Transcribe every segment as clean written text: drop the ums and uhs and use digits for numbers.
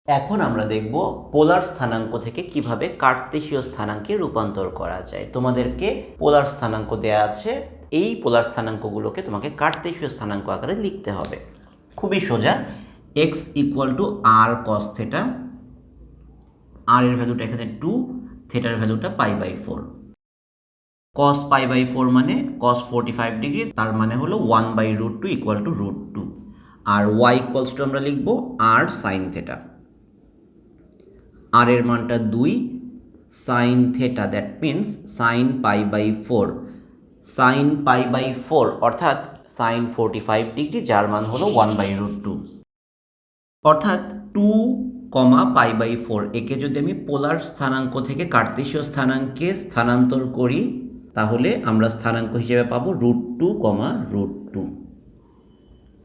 এখন আমরা দেখব পোলার স্থানাঙ্ক থেকে কিভাবে কার্তেশীয় স্থানাঙ্কে রূপান্তর করা যায়। তোমাদেরকে পোলার স্থানাঙ্ক দেয়া আছে, এই পোলার স্থানাঙ্কগুলোকে তোমাকে কার্তেশীয় স্থানাঙ্ক আকারে লিখতে হবে। খুবই সোজা, x equal to r cos theta, আর এর ভ্যালুটা এখানে 2, থেটার ভ্যালুটা π/4। cos π/4 মানে cos 45 ডিগ্রি, তার মানে হলো 1/√2 ইকুয়াল টু √2। আর y ইকুয়ালস টু আমরা লিখব আর সাইন থেটা, আর এর মানটা 2, sine theta that means sine π/4, sine π/4 অর্থাৎ সাইন 45 ডিগ্রি, যার মান হলো 1/√2। অর্থাৎ 2, π/4 একে যদি আমি পোলার স্থানাঙ্ক থেকে কার্তেশীয় স্থানাঙ্কে স্থানান্তর করি তাহলে আমরা স্থানাঙ্ক হিসেবে পাবো √2, √2।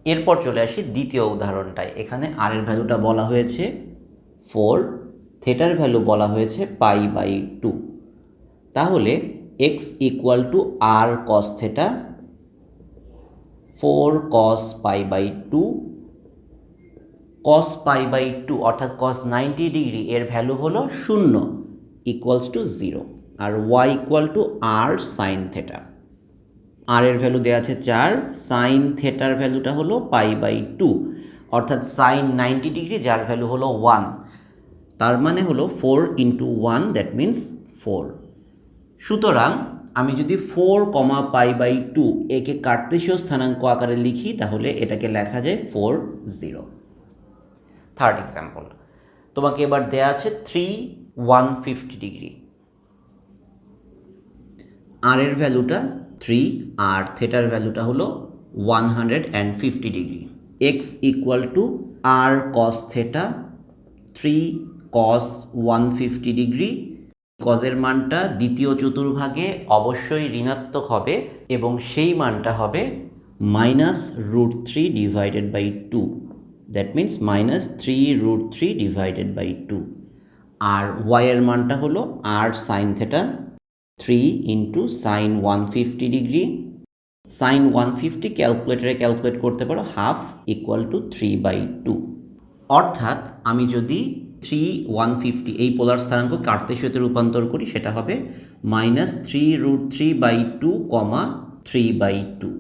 এরপর চলে আসি দ্বিতীয় উদাহরণটায়। এখানে আর এর ভ্যালুটা বলা হয়েছে 4, থেটার ভ্যালু বলা হয়েছে π/2। তাহলে x equal to r cos theta, 4 cos π/2, cos π/2 অর্থাৎ cos 90 ডিগ্রি এর ভ্যালু হলো 0 ইকুয়ালস টু 0। আর y equal to r sine theta, আর এর ভ্যালু দেওয়া আছে 4, সাইন থেটার ভ্যালুটা হলো π/2 অর্থাৎ সাইন 90 ডিগ্রি, যার ভ্যালু হলো 1। তার মানে হলো 4 × 1 দ্যাট মিনস 4। সুতরাং আমি যদি 4, π/2 একে কার্তেশীয় স্থানাঙ্ক আকারে লিখি তাহলে এটাকে লেখা যায় 4, 0। থার্ড এক্সাম্পল, তোমাকে এবার দেয়া আছে 3, 150 ডিগ্রি, আর এর ভ্যালুটা 3 আর থেটার ভ্যালুটা হলো 150 degree. x equal to r cos theta, 3 cos 150 degree. কজের মানটা দ্বিতীয় চতুর্ভাগে অবশ্যই ঋণাত্মক হবে এবং সেই মানটা হবে -√3 divided by 2, that means -3√3 divided by 2। আর y এর মানটা হলো r sine theta, 3 × sine 150 degree. Sine 150 ক্যালকুলেটরে ক্যালকুলেট করতে পারো, হাফ ইকুয়াল টু 3/2। অর্থাৎ আমি যদি 3, 150 এই পোলার স্থানাঙ্ক কার্তেশীয়তে রূপান্তর করি সেটা হবে -3√3/2, 3/2।